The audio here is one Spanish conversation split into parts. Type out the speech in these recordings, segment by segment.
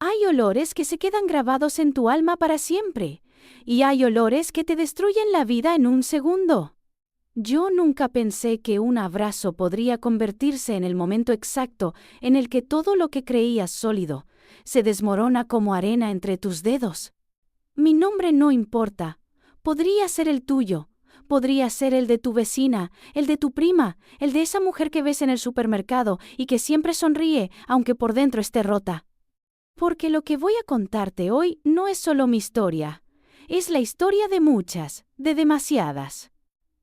Hay olores que se quedan grabados en tu alma para siempre, y hay olores que te destruyen la vida en un segundo. Yo nunca pensé que un abrazo podría convertirse en el momento exacto en el que todo lo que creías sólido se desmorona como arena entre tus dedos. Mi nombre no importa. Podría ser el tuyo. Podría ser el de tu vecina, el de tu prima, el de esa mujer que ves en el supermercado y que siempre sonríe, aunque por dentro esté rota. Porque lo que voy a contarte hoy no es solo mi historia. Es la historia de muchas, de demasiadas.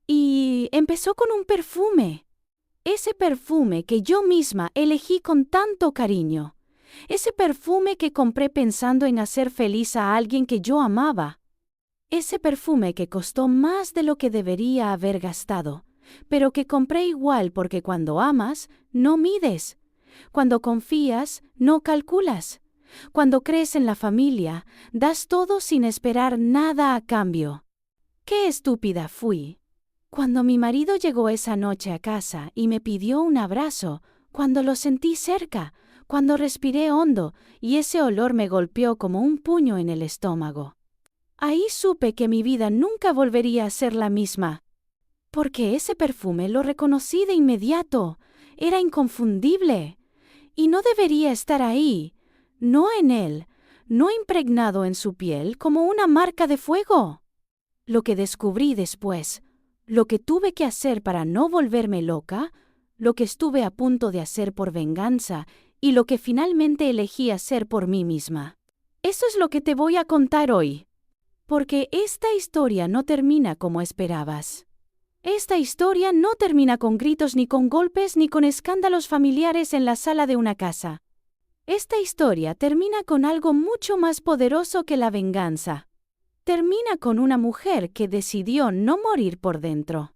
Y empezó con un perfume. Ese perfume que yo misma elegí con tanto cariño. Ese perfume que compré pensando en hacer feliz a alguien que yo amaba. Ese perfume que costó más de lo que debería haber gastado, pero que compré igual porque cuando amas, no mides. Cuando confías, no calculas. Cuando crees en la familia, das todo sin esperar nada a cambio. ¡Qué estúpida fui! Cuando mi marido llegó esa noche a casa y me pidió un abrazo, cuando lo sentí cerca, cuando respiré hondo y ese olor me golpeó como un puño en el estómago. Ahí supe que mi vida nunca volvería a ser la misma. Porque ese perfume lo reconocí de inmediato. Era inconfundible. Y no debería estar ahí, no en él, no impregnado en su piel como una marca de fuego. Lo que descubrí después, lo que tuve que hacer para no volverme loca, lo que estuve a punto de hacer por venganza y lo que finalmente elegí hacer por mí misma. Eso es lo que te voy a contar hoy. Porque esta historia no termina como esperabas. Esta historia no termina con gritos ni con golpes ni con escándalos familiares en la sala de una casa. Esta historia termina con algo mucho más poderoso que la venganza. Termina con una mujer que decidió no morir por dentro.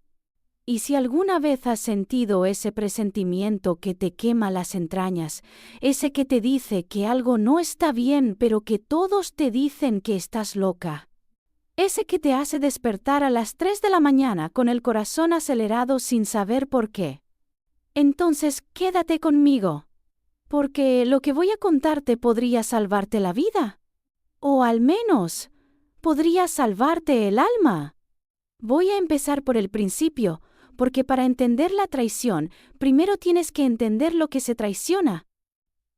Y si alguna vez has sentido ese presentimiento que te quema las entrañas, ese que te dice que algo no está bien pero que todos te dicen que estás loca, ese que te hace despertar a las 3 de la mañana con el corazón acelerado sin saber por qué, entonces quédate conmigo. Porque lo que voy a contarte podría salvarte la vida. O al menos, podría salvarte el alma. Voy a empezar por el principio, porque para entender la traición, primero tienes que entender lo que se traiciona.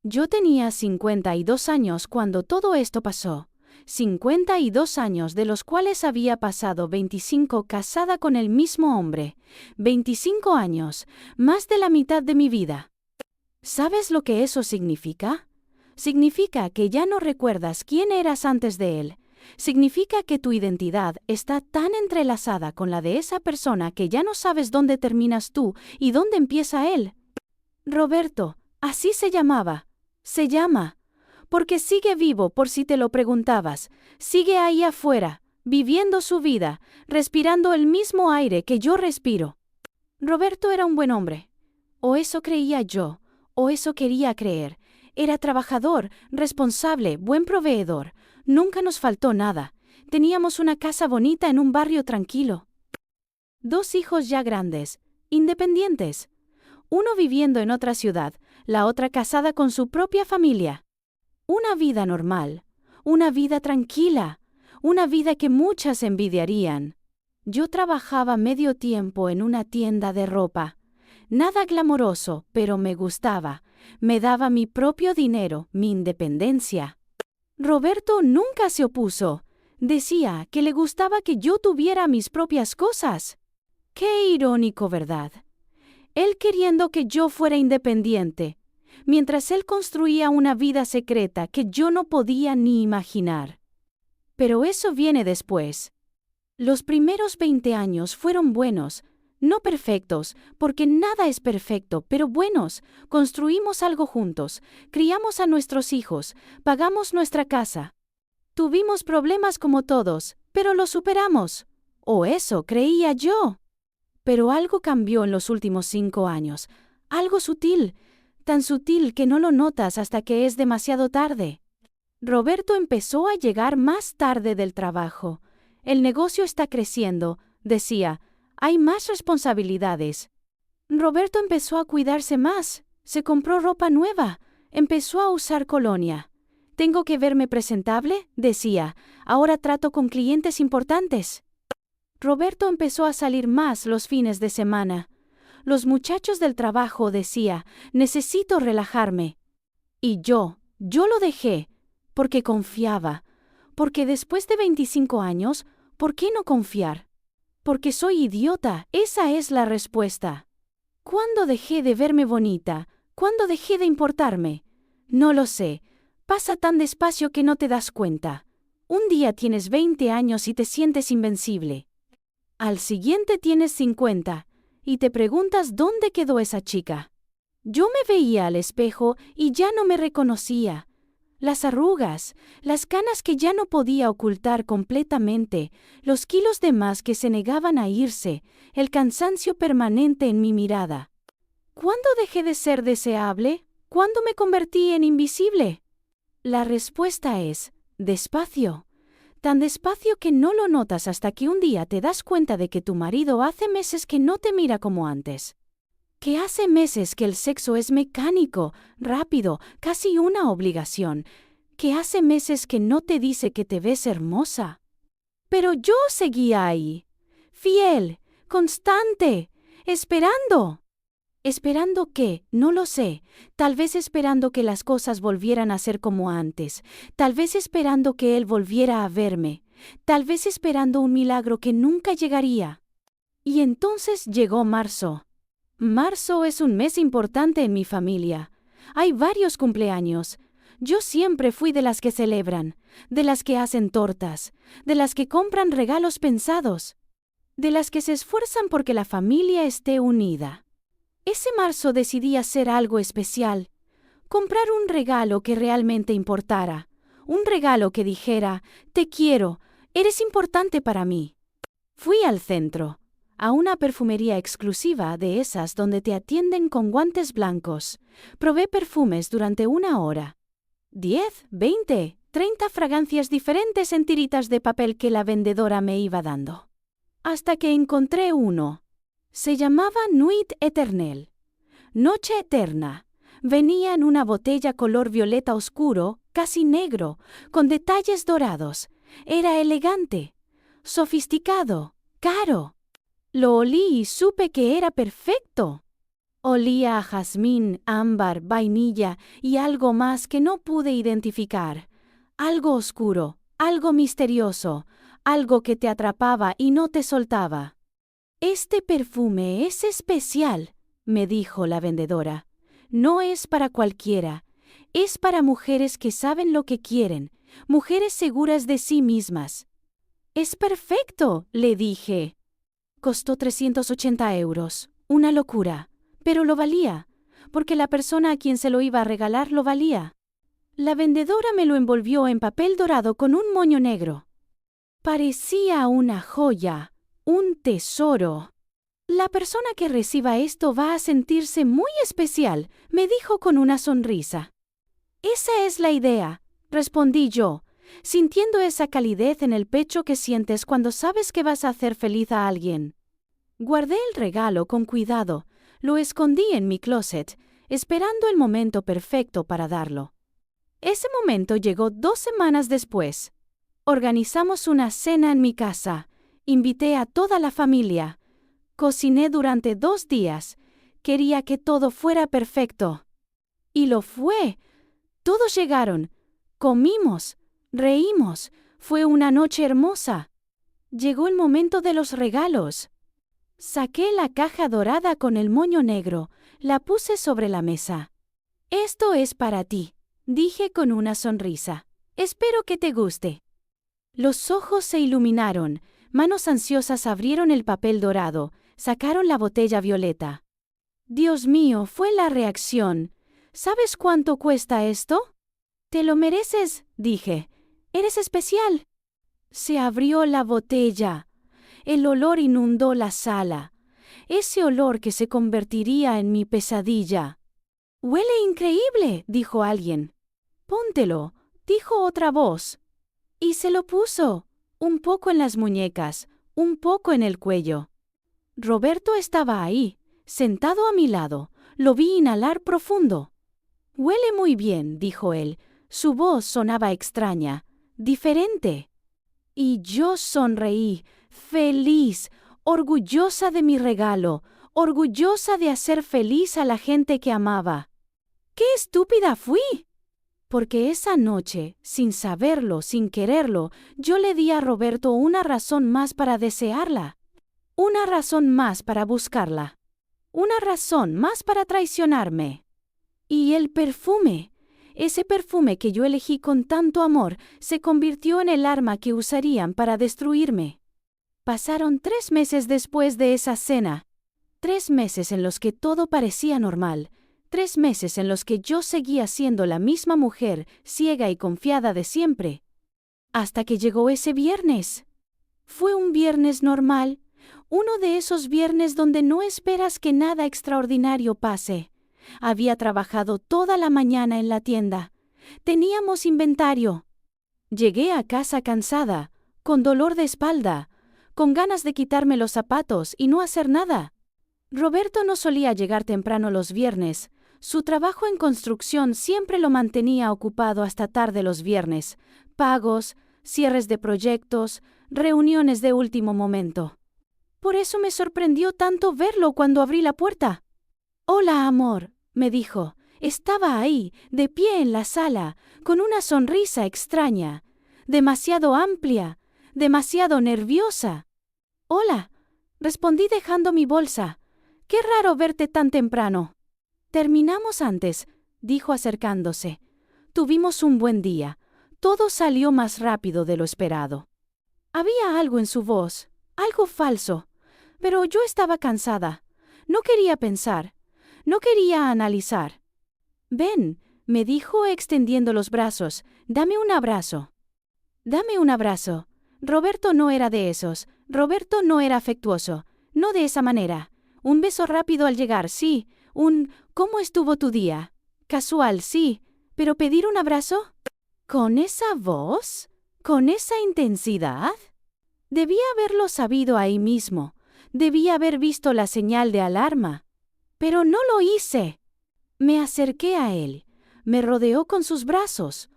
Yo tenía 52 años cuando todo esto pasó. 52 años de los cuales había pasado 25 casada con el mismo hombre. 25 años, más de la mitad de mi vida. ¿Sabes lo que eso significa? Significa que ya no recuerdas quién eras antes de él. Significa que tu identidad está tan entrelazada con la de esa persona que ya no sabes dónde terminas tú y dónde empieza él. Roberto, así se llamaba. Se llama. Porque sigue vivo, por si te lo preguntabas. Sigue ahí afuera, viviendo su vida, respirando el mismo aire que yo respiro. Roberto era un buen hombre. O eso creía yo, o eso quería creer. Era trabajador, responsable, buen proveedor. Nunca nos faltó nada. Teníamos una casa bonita en un barrio tranquilo. 2 hijos ya grandes, independientes. Uno viviendo en otra ciudad, la otra casada con su propia familia. Una vida normal, una vida tranquila, una vida que muchas envidiarían. Yo trabajaba medio tiempo en una tienda de ropa. Nada glamoroso, pero me gustaba. Me daba mi propio dinero, mi independencia. Roberto nunca se opuso. Decía que le gustaba que yo tuviera mis propias cosas. Qué irónico, ¿verdad? Él queriendo que yo fuera independiente, mientras él construía una vida secreta que yo no podía ni imaginar. Pero eso viene después. Los primeros 20 años fueron buenos, no perfectos, porque nada es perfecto, pero buenos. Construimos algo juntos, criamos a nuestros hijos, pagamos nuestra casa. Tuvimos problemas como todos, pero los superamos. O eso creía yo. Pero algo cambió en los últimos 5 años, algo sutil, tan sutil que no lo notas hasta que es demasiado tarde. Roberto empezó a llegar más tarde del trabajo. El negocio está creciendo, decía. Hay más responsabilidades. Roberto empezó a cuidarse más. Se compró ropa nueva. Empezó a usar colonia. Tengo que verme presentable, decía. Ahora trato con clientes importantes. Roberto empezó a salir más los fines de semana. Los muchachos del trabajo, decía, necesito relajarme. Y yo lo dejé, porque confiaba. Porque después de 25 años, ¿por qué no confiar? Porque soy idiota, esa es la respuesta. ¿Cuándo dejé de verme bonita? ¿Cuándo dejé de importarme? No lo sé. Pasa tan despacio que no te das cuenta. Un día tienes 20 años y te sientes invencible. Al siguiente tienes 50, y te preguntas dónde quedó esa chica. Yo me veía al espejo y ya no me reconocía. Las arrugas, las canas que ya no podía ocultar completamente, los kilos de más que se negaban a irse, el cansancio permanente en mi mirada. ¿Cuándo dejé de ser deseable? ¿Cuándo me convertí en invisible? La respuesta es, despacio. Tan despacio que no lo notas hasta que un día te das cuenta de que tu marido hace meses que no te mira como antes. Que hace meses que el sexo es mecánico, rápido, casi una obligación. Que hace meses que no te dice que te ves hermosa. Pero yo seguía ahí, fiel, constante, esperando. ¿Esperando qué? No lo sé. Tal vez esperando que las cosas volvieran a ser como antes. Tal vez esperando que él volviera a verme. Tal vez esperando un milagro que nunca llegaría. Y entonces llegó marzo. Marzo es un mes importante en mi familia. Hay varios cumpleaños. Yo siempre fui de las que celebran, de las que hacen tortas, de las que compran regalos pensados, de las que se esfuerzan porque la familia esté unida. Ese marzo decidí hacer algo especial, comprar un regalo que realmente importara, un regalo que dijera, te quiero, eres importante para mí. Fui al centro, a una perfumería exclusiva de esas donde te atienden con guantes blancos. Probé perfumes durante 1 hora. 10, 20, 30 fragancias diferentes en tiritas de papel que la vendedora me iba dando. Hasta que encontré uno. Se llamaba Nuit Éternelle, Noche Eterna. Venía en una botella color violeta oscuro, casi negro, con detalles dorados. Era elegante, sofisticado, caro. Lo olí y supe que era perfecto. Olía a jazmín, ámbar, vainilla y algo más que no pude identificar. Algo oscuro, algo misterioso, algo que te atrapaba y no te soltaba. Este perfume es especial, me dijo la vendedora. No es para cualquiera. Es para mujeres que saben lo que quieren, mujeres seguras de sí mismas. Es perfecto, le dije. Costó 380 euros. Una locura. Pero lo valía, porque la persona a quien se lo iba a regalar lo valía. La vendedora me lo envolvió en papel dorado con un moño negro. Parecía una joya. Un tesoro. La persona que reciba esto va a sentirse muy especial, me dijo con una sonrisa. Esa es la idea, respondí yo, sintiendo esa calidez en el pecho que sientes cuando sabes que vas a hacer feliz a alguien. Guardé el regalo con cuidado, lo escondí en mi closet, esperando el momento perfecto para darlo. Ese momento llegó 2 semanas después. Organizamos una cena en mi casa. Invité a toda la familia. Cociné durante 2 días. Quería que todo fuera perfecto. Y lo fue. Todos llegaron. Comimos. Reímos. Fue una noche hermosa. Llegó el momento de los regalos. Saqué la caja dorada con el moño negro. La puse sobre la mesa. Esto es para ti, dije con una sonrisa. Espero que te guste. Los ojos se iluminaron. Manos ansiosas abrieron el papel dorado, sacaron la botella violeta. Dios mío, fue la reacción. ¿Sabes cuánto cuesta esto? Te lo mereces, dije. Eres especial. Se abrió la botella. El olor inundó la sala. Ese olor que se convertiría en mi pesadilla. Huele increíble, dijo alguien. Póntelo, dijo otra voz. Y se lo puso. Un poco en las muñecas, un poco en el cuello. Roberto estaba ahí, sentado a mi lado. Lo vi inhalar profundo. Huele muy bien, dijo él. Su voz sonaba extraña, diferente. Y yo sonreí, feliz, orgullosa de mi regalo, orgullosa de hacer feliz a la gente que amaba. ¡Qué estúpida fui! Porque esa noche, sin saberlo, sin quererlo, yo le di a Roberto una razón más para desearla. Una razón más para buscarla. Una razón más para traicionarme. Y el perfume, ese perfume que yo elegí con tanto amor, se convirtió en el arma que usarían para destruirme. Pasaron 3 meses después de esa cena. 3 meses en los que todo parecía normal. 3 meses en los que yo seguía siendo la misma mujer, ciega y confiada de siempre. Hasta que llegó ese viernes. Fue un viernes normal, uno de esos viernes donde no esperas que nada extraordinario pase. Había trabajado toda la mañana en la tienda. Teníamos inventario. Llegué a casa cansada, con dolor de espalda, con ganas de quitarme los zapatos y no hacer nada. Roberto no solía llegar temprano los viernes. Su trabajo en construcción siempre lo mantenía ocupado hasta tarde los viernes. Pagos, cierres de proyectos, reuniones de último momento. Por eso me sorprendió tanto verlo cuando abrí la puerta. «Hola, amor», me dijo. Estaba ahí, de pie en la sala, con una sonrisa extraña, demasiado amplia, demasiado nerviosa. «Hola», respondí dejando mi bolsa. «Qué raro verte tan temprano». «Terminamos antes», dijo acercándose. «Tuvimos un buen día. Todo salió más rápido de lo esperado». Había algo en su voz, algo falso, pero yo estaba cansada. No quería pensar, no quería analizar. «Ven», me dijo extendiendo los brazos, «dame un abrazo». «Dame un abrazo». Roberto no era de esos. Roberto no era afectuoso. No de esa manera. Un beso rápido al llegar, sí. «¿Cómo estuvo tu día?» Casual, sí. ¿Pero pedir un abrazo? ¿Con esa voz? ¿Con esa intensidad? Debía haberlo sabido ahí mismo. Debía haber visto la señal de alarma. Pero no lo hice. Me acerqué a él. Me rodeó con sus brazos.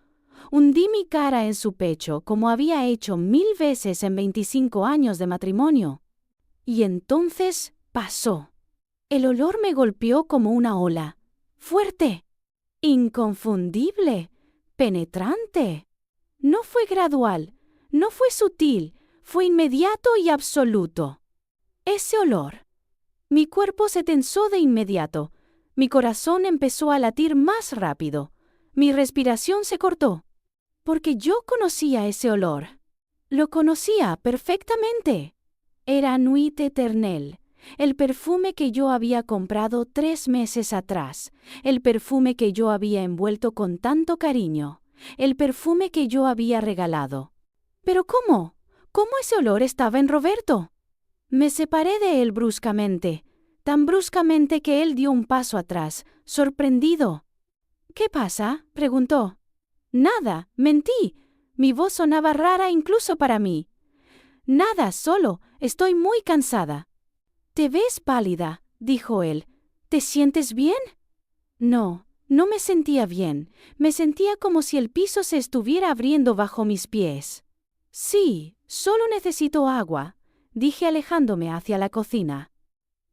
Hundí mi cara en su pecho como había hecho 1000 veces en 25 años de matrimonio. Y entonces pasó. El olor me golpeó como una ola. Fuerte. Inconfundible. Penetrante. No fue gradual. No fue sutil. Fue inmediato y absoluto. Ese olor. Mi cuerpo se tensó de inmediato. Mi corazón empezó a latir más rápido. Mi respiración se cortó. Porque yo conocía ese olor. Lo conocía perfectamente. Era Nuit Éternelle, el perfume que yo había comprado 3 meses atrás, el perfume que yo había envuelto con tanto cariño, el perfume que yo había regalado. ¿Pero cómo? ¿Cómo ese olor estaba en Roberto? Me separé de él bruscamente, tan bruscamente que él dio un paso atrás, sorprendido. «¿Qué pasa?», preguntó. «Nada, mentí». Mi voz sonaba rara incluso para mí. «Nada, solo, estoy muy cansada». «Te ves pálida», dijo él. «¿Te sientes bien?» No, no me sentía bien. Me sentía como si el piso se estuviera abriendo bajo mis pies. «Sí, solo necesito agua», dije alejándome hacia la cocina.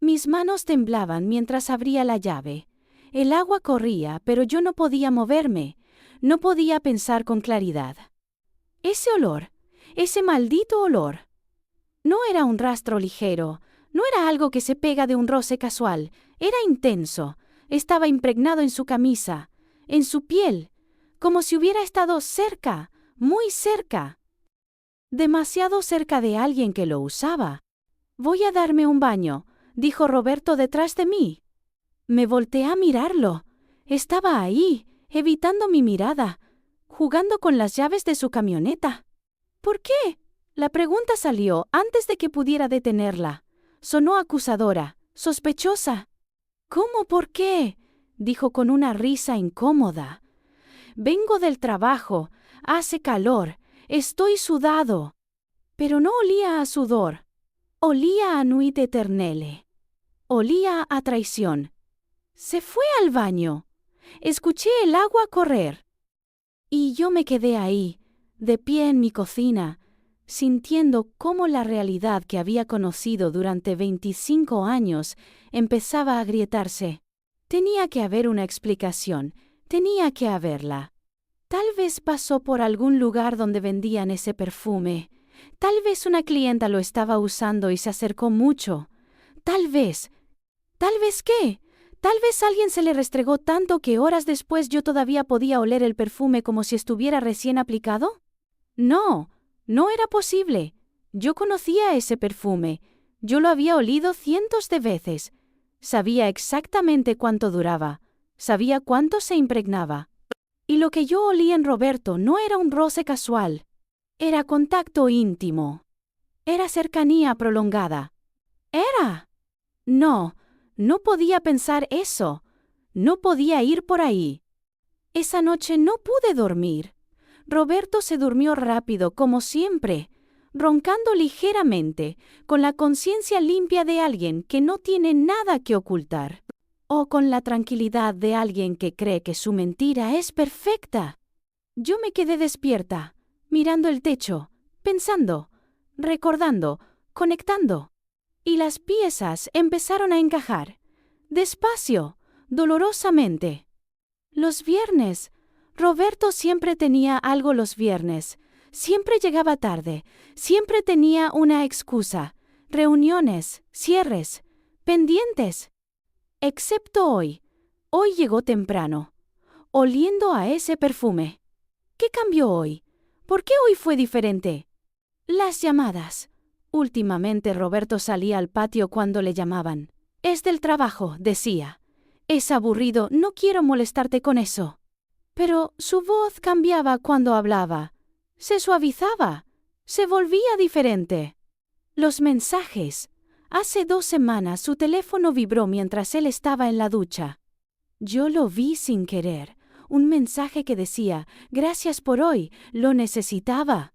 Mis manos temblaban mientras abría la llave. El agua corría, pero yo no podía moverme. No podía pensar con claridad. Ese olor, ese maldito olor. No era un rastro ligero, no era algo que se pega de un roce casual, era intenso, estaba impregnado en su camisa, en su piel, como si hubiera estado cerca, muy cerca. Demasiado cerca de alguien que lo usaba. «Voy a darme un baño», dijo Roberto detrás de mí. Me volteé a mirarlo. Estaba ahí, evitando mi mirada, jugando con las llaves de su camioneta. «¿Por qué?», la pregunta salió antes de que pudiera detenerla. Sonó acusadora, sospechosa. «¿Cómo por qué?», dijo con una risa incómoda. «Vengo del trabajo, hace calor, estoy sudado». Pero no olía a sudor. Olía a Nuit Éternelle. Olía a traición. Se fue al baño. Escuché el agua correr. Y yo me quedé ahí, de pie en mi cocina, sintiendo cómo la realidad que había conocido durante 25 años empezaba a agrietarse. Tenía que haber una explicación, tenía que haberla. Tal vez pasó por algún lugar donde vendían ese perfume. Tal vez una clienta lo estaba usando y se acercó mucho. Tal vez qué. Tal vez alguien se le restregó tanto que horas después yo todavía podía oler el perfume como si estuviera recién aplicado. No, no era posible. Yo conocía ese perfume. Yo lo había olido cientos de veces. Sabía exactamente cuánto duraba. Sabía cuánto se impregnaba. Y lo que yo olí en Roberto no era un roce casual. Era contacto íntimo. Era cercanía prolongada. Era. No, no podía pensar eso. No podía ir por ahí. Esa noche no pude dormir. Roberto se durmió rápido, como siempre, roncando ligeramente, con la conciencia limpia de alguien que no tiene nada que ocultar. O con la tranquilidad de alguien que cree que su mentira es perfecta. Yo me quedé despierta, mirando el techo, pensando, recordando, conectando. Y las piezas empezaron a encajar, despacio, dolorosamente. Los viernes. Roberto siempre tenía algo los viernes. Siempre llegaba tarde. Siempre tenía una excusa. Reuniones, cierres, pendientes. Excepto hoy. Hoy llegó temprano, oliendo a ese perfume. ¿Qué cambió hoy? ¿Por qué hoy fue diferente? Las llamadas. Últimamente Roberto salía al patio cuando le llamaban. Es del trabajo, decía. Es aburrido, no quiero molestarte con eso. Pero su voz cambiaba cuando hablaba. Se suavizaba. Se volvía diferente. Los mensajes. Hace 2 semanas su teléfono vibró mientras él estaba en la ducha. Yo lo vi sin querer. Un mensaje que decía, gracias por hoy, lo necesitaba.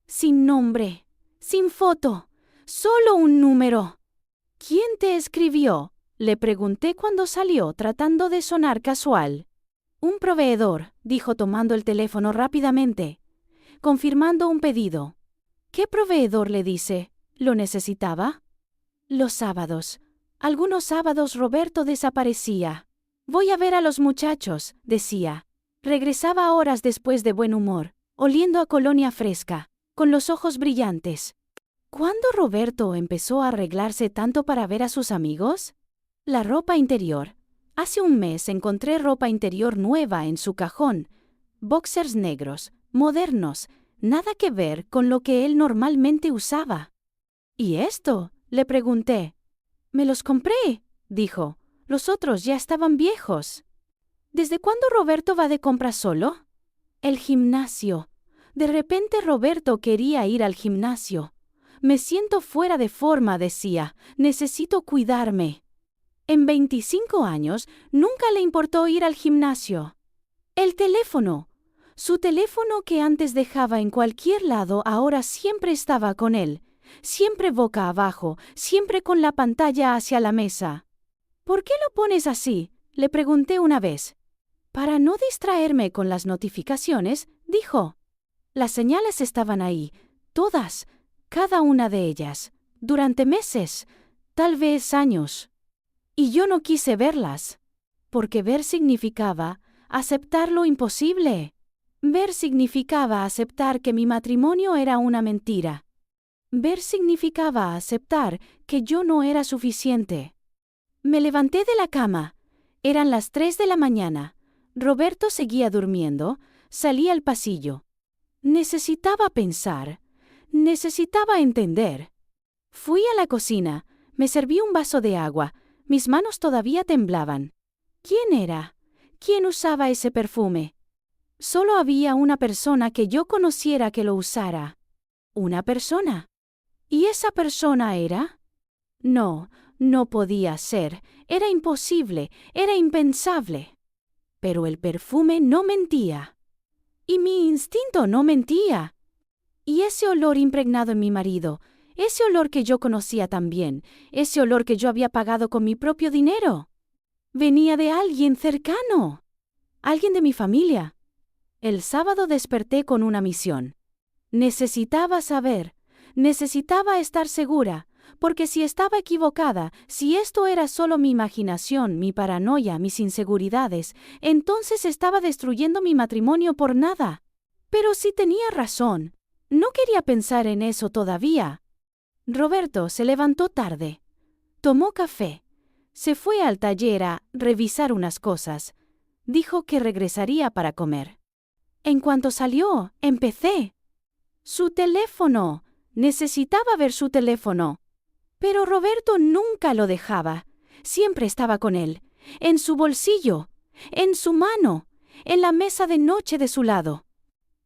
Sin nombre, sin foto, solo un número. ¿Quién te escribió? Le pregunté cuando salió, tratando de sonar casual. Un proveedor, dijo tomando el teléfono rápidamente, confirmando un pedido. ¿Qué proveedor le dice? ¿Lo necesitaba? Los sábados. Algunos sábados Roberto desaparecía. Voy a ver a los muchachos, decía. Regresaba horas después de buen humor, oliendo a colonia fresca, con los ojos brillantes. ¿Cuándo Roberto empezó a arreglarse tanto para ver a sus amigos? La ropa interior. Hace un mes encontré ropa interior nueva en su cajón. Boxers negros, modernos, nada que ver con lo que él normalmente usaba. ¿Y esto? Le pregunté. Me los compré, dijo. Los otros ya estaban viejos. ¿Desde cuándo Roberto va de compras solo? El gimnasio. De repente Roberto quería ir al gimnasio. Me siento fuera de forma, decía. Necesito cuidarme. En 25 años nunca le importó ir al gimnasio. El teléfono. Su teléfono que antes dejaba en cualquier lado ahora siempre estaba con él. Siempre boca abajo, siempre con la pantalla hacia la mesa. ¿Por qué lo pones así? Le pregunté una vez. Para no distraerme con las notificaciones, dijo. Las señales estaban ahí, todas, cada una de ellas, durante meses, tal vez años. Y yo no quise verlas, porque ver significaba aceptar lo imposible. Ver significaba aceptar que mi matrimonio era una mentira. Ver significaba aceptar que yo no era suficiente. Me levanté de la cama. Eran las 3 de la mañana. Roberto seguía durmiendo. Salí al pasillo. Necesitaba pensar. Necesitaba entender. Fui a la cocina. Me serví un vaso de agua. Mis manos todavía temblaban. ¿Quién era? ¿Quién usaba ese perfume? Solo había una persona que yo conociera que lo usara. Una persona. ¿Y esa persona era? No, no podía ser. Era imposible, era impensable. Pero el perfume no mentía. Y mi instinto no mentía. Y ese olor impregnado en mi marido, ese olor que yo conocía tan bien, ese olor que yo había pagado con mi propio dinero, venía de alguien cercano, alguien de mi familia. El sábado desperté con una misión. Necesitaba saber, necesitaba estar segura, porque si estaba equivocada, si esto era solo mi imaginación, mi paranoia, mis inseguridades, entonces estaba destruyendo mi matrimonio por nada. Pero si tenía razón, no quería pensar en eso todavía. Roberto se levantó tarde. Tomó café. Se fue al taller a revisar unas cosas. Dijo que regresaría para comer. En cuanto salió, empecé. Su teléfono. Necesitaba ver su teléfono. Pero Roberto nunca lo dejaba. Siempre estaba con él. En su bolsillo. En su mano. En la mesa de noche de su lado.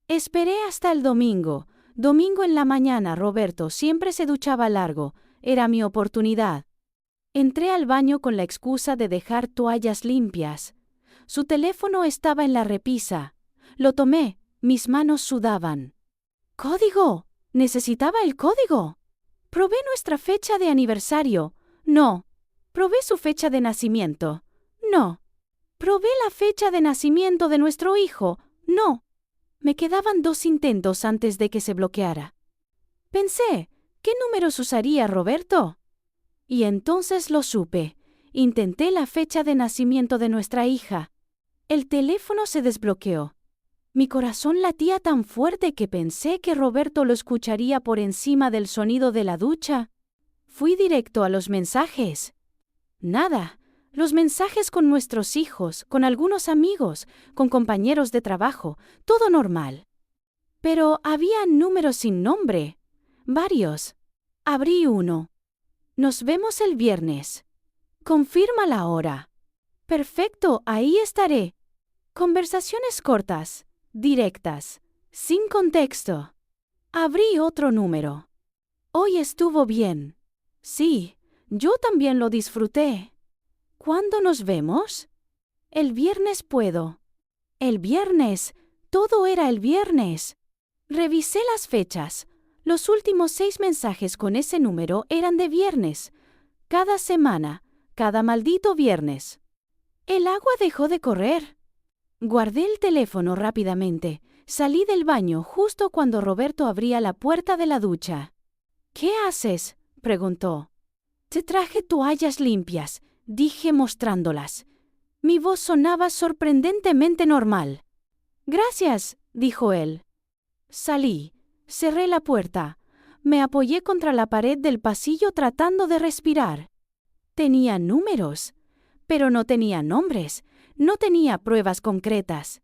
Esperé hasta el domingo. Domingo en la mañana Roberto siempre se duchaba largo. Era mi oportunidad. Entré al baño con la excusa de dejar toallas limpias. Su teléfono estaba en la repisa. Lo tomé. Mis manos sudaban. ¡Código! Necesitaba el código. Probé nuestra fecha de aniversario. No. Probé su fecha de nacimiento. No. Probé la fecha de nacimiento de nuestro hijo. No. Me quedaban 2 intentos antes de que se bloqueara. Pensé, ¿qué números usaría Roberto? Y entonces lo supe. Intenté la fecha de nacimiento de nuestra hija. El teléfono se desbloqueó. Mi corazón latía tan fuerte que pensé que Roberto lo escucharía por encima del sonido de la ducha. Fui directo a los mensajes. Nada. Los mensajes con nuestros hijos, con algunos amigos, con compañeros de trabajo, todo normal. Pero había números sin nombre. Varios. Abrí uno. Nos vemos el viernes. Confirma la hora. Perfecto, ahí estaré. Conversaciones cortas, directas, sin contexto. Abrí otro número. Hoy estuvo bien. Sí, yo también lo disfruté. ¿Cuándo nos vemos? El viernes puedo. El viernes. Todo era el viernes. Revisé las fechas. Los últimos 6 mensajes con ese número eran de viernes. Cada semana, cada maldito viernes. El agua dejó de correr. Guardé el teléfono rápidamente. Salí del baño justo cuando Roberto abría la puerta de la ducha. ¿Qué haces?, preguntó. Te traje toallas limpias, dije mostrándolas. Mi voz sonaba sorprendentemente normal. Gracias, dijo él. Salí, cerré la puerta. Me apoyé contra la pared del pasillo tratando de respirar. Tenía números, pero no tenía nombres, no tenía pruebas concretas.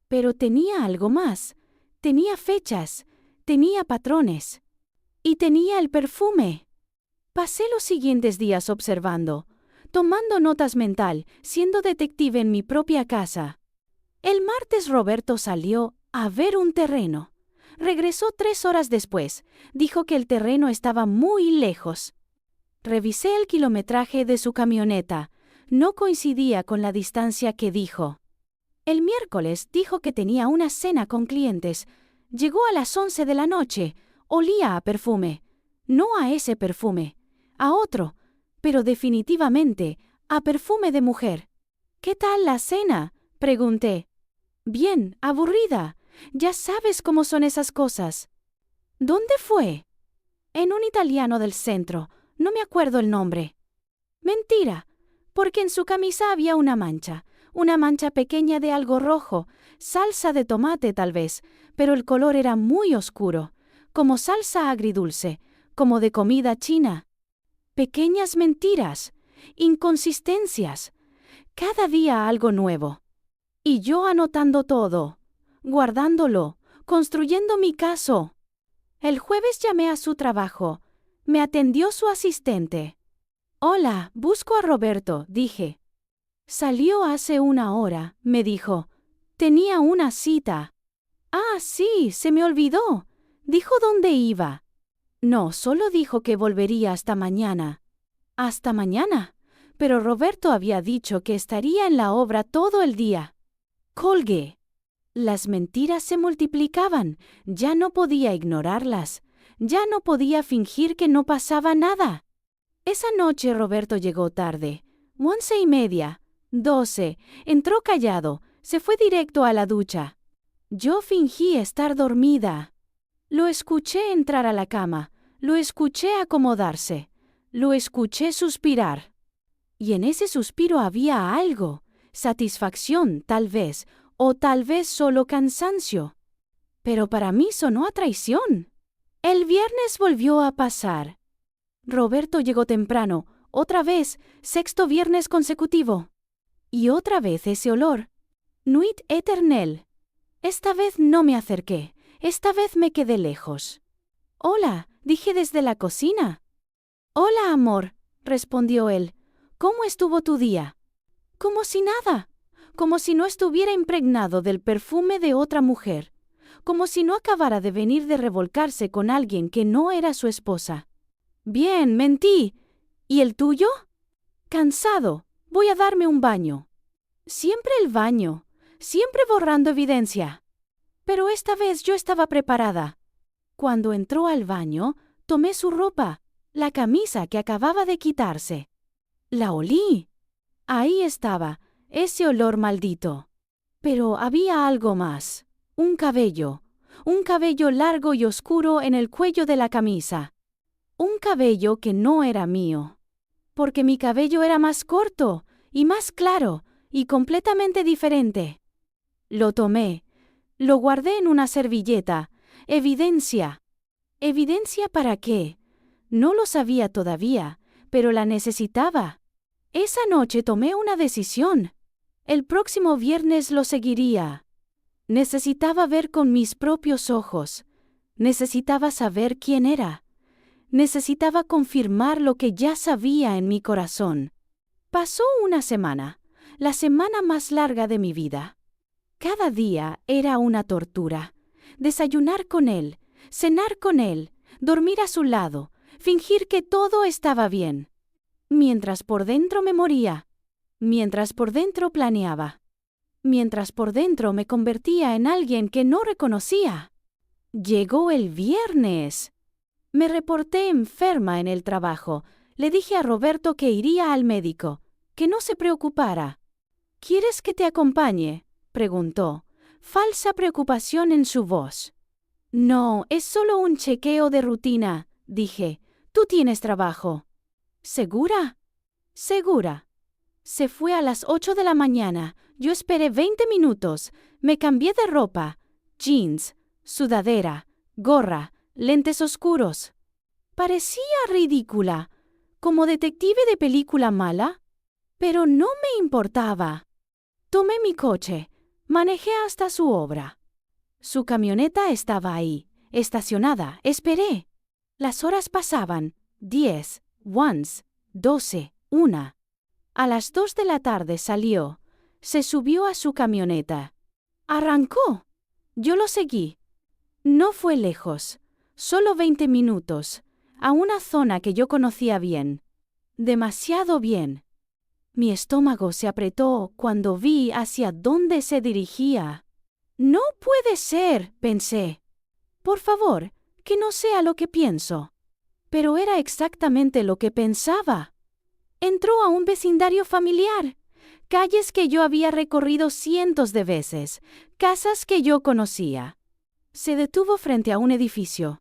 Pero tenía algo más. Tenía fechas, tenía patrones. Y tenía el perfume. Pasé los siguientes días observando, tomando notas mental, siendo detective en mi propia casa. El martes Roberto salió a ver un terreno. Regresó 3 horas después. Dijo que el terreno estaba muy lejos. Revisé el kilometraje de su camioneta. No coincidía con la distancia que dijo. El miércoles dijo que tenía una cena con clientes. Llegó a las 11 de la noche. Olía a perfume. No a ese perfume. A otro. Pero definitivamente a perfume de mujer. ¿Qué tal la cena?, pregunté. Bien, aburrida. Ya sabes cómo son esas cosas. ¿Dónde fue? En un italiano del centro. No me acuerdo el nombre. Mentira, porque en su camisa había una mancha pequeña de algo rojo, salsa de tomate tal vez, pero el color era muy oscuro, como salsa agridulce, como de comida china. Pequeñas mentiras, inconsistencias, cada día algo nuevo. Y yo anotando todo, guardándolo, construyendo mi caso. El jueves llamé a su trabajo. Me atendió su asistente. Hola, busco a Roberto, dije. Salió hace 1 hora, me dijo. Tenía una cita. Ah, sí, se me olvidó. Dijo dónde iba. No, solo dijo que volvería hasta mañana. ¿Hasta mañana? Pero Roberto había dicho que estaría en la obra todo el día. Colgué. Las mentiras se multiplicaban. Ya no podía ignorarlas. Ya no podía fingir que no pasaba nada. Esa noche Roberto llegó tarde. 11:30, 12. Entró callado. Se fue directo a la ducha. Yo fingí estar dormida. Lo escuché entrar a la cama, lo escuché acomodarse, lo escuché suspirar. Y en ese suspiro había algo, satisfacción tal vez, o tal vez solo cansancio. Pero para mí sonó a traición. El viernes volvió a pasar. Roberto llegó temprano, otra vez, sexto viernes consecutivo. Y otra vez ese olor. Nuit éternel. Esta vez no me acerqué, esta vez me quedé lejos. Hola, dije desde la cocina. Hola, amor, respondió él. ¿Cómo estuvo tu día? Como si nada, como si no estuviera impregnado del perfume de otra mujer, como si no acabara de venir de revolcarse con alguien que no era su esposa. Bien, mentí. ¿Y el tuyo? Cansado, voy a darme un baño. Siempre el baño, siempre borrando evidencia. Pero esta vez yo estaba preparada. Cuando entró al baño, tomé su ropa, la camisa que acababa de quitarse. La olí. Ahí estaba, ese olor maldito. Pero había algo más. Un cabello largo y oscuro en el cuello de la camisa. Un cabello que no era mío. Porque mi cabello era más corto, y más claro, y completamente diferente. Lo tomé, lo guardé en una servilleta. Evidencia. ¿Evidencia para qué? No lo sabía todavía, pero la necesitaba. Esa noche tomé una decisión. El próximo viernes lo seguiría. Necesitaba ver con mis propios ojos. Necesitaba saber quién era. Necesitaba confirmar lo que ya sabía en mi corazón. Pasó una semana, la semana más larga de mi vida. Cada día era una tortura. Desayunar con él, cenar con él, dormir a su lado, fingir que todo estaba bien. Mientras por dentro me moría. Mientras por dentro planeaba. Mientras por dentro me convertía en alguien que no reconocía. Llegó el viernes. Me reporté enferma en el trabajo. Le dije a Roberto que iría al médico, que no se preocupara. ¿Quieres que te acompañe?, preguntó, falsa preocupación en su voz. No, es solo un chequeo de rutina, dije. Tú tienes trabajo. ¿Segura? Segura. Se fue a las 8 de la mañana. Yo esperé 20 minutos. Me cambié de ropa. Jeans, sudadera, gorra, lentes oscuros. Parecía ridícula, como detective de película mala. Pero no me importaba. Tomé mi coche. Manejé hasta su obra. Su camioneta estaba ahí, estacionada. Esperé. Las horas pasaban. 10, once, 12, 1. A las 2 de la tarde salió. Se subió a su camioneta. Arrancó. Yo lo seguí. No fue lejos. Solo 20 minutos. A una zona que yo conocía bien. Demasiado bien. Mi estómago se apretó cuando vi hacia dónde se dirigía. No puede ser, pensé. Por favor, que no sea lo que pienso. Pero era exactamente lo que pensaba. Entró a un vecindario familiar, calles que yo había recorrido cientos de veces, casas que yo conocía. Se detuvo frente a un edificio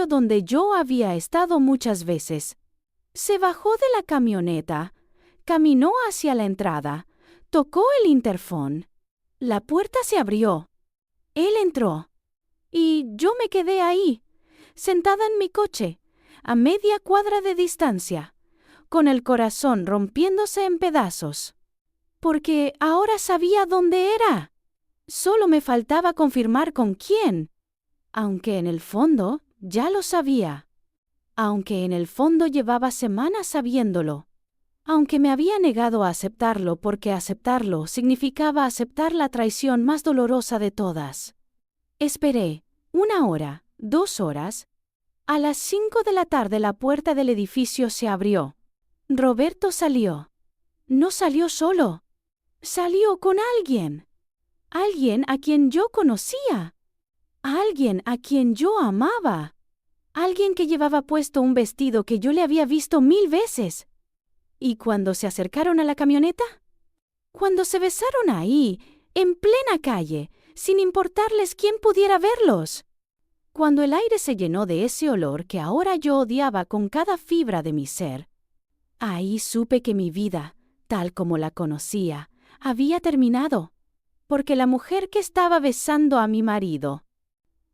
donde yo había estado muchas veces. Se bajó de la camioneta, caminó hacia la entrada, tocó el interfón. La puerta se abrió. Él entró. Y yo me quedé ahí, sentada en mi coche, a media cuadra de distancia, con el corazón rompiéndose en pedazos. Porque ahora sabía dónde era. Solo me faltaba confirmar con quién. Aunque en el fondo ya lo sabía. Aunque en el fondo llevaba semanas sabiéndolo. Aunque me había negado a aceptarlo porque aceptarlo significaba aceptar la traición más dolorosa de todas. Esperé 1 hora, 2 horas. A las 5 de la tarde la puerta del edificio se abrió. Roberto salió. No salió solo. Salió con alguien. Alguien a quien yo conocía. Alguien a quien yo amaba. Alguien que llevaba puesto un vestido que yo le había visto 1000 veces. ¿Y cuando se acercaron a la camioneta? Cuando se besaron ahí, en plena calle, sin importarles quién pudiera verlos. Cuando el aire se llenó de ese olor que ahora yo odiaba con cada fibra de mi ser, ahí supe que mi vida, tal como la conocía, había terminado. Porque la mujer que estaba besando a mi marido,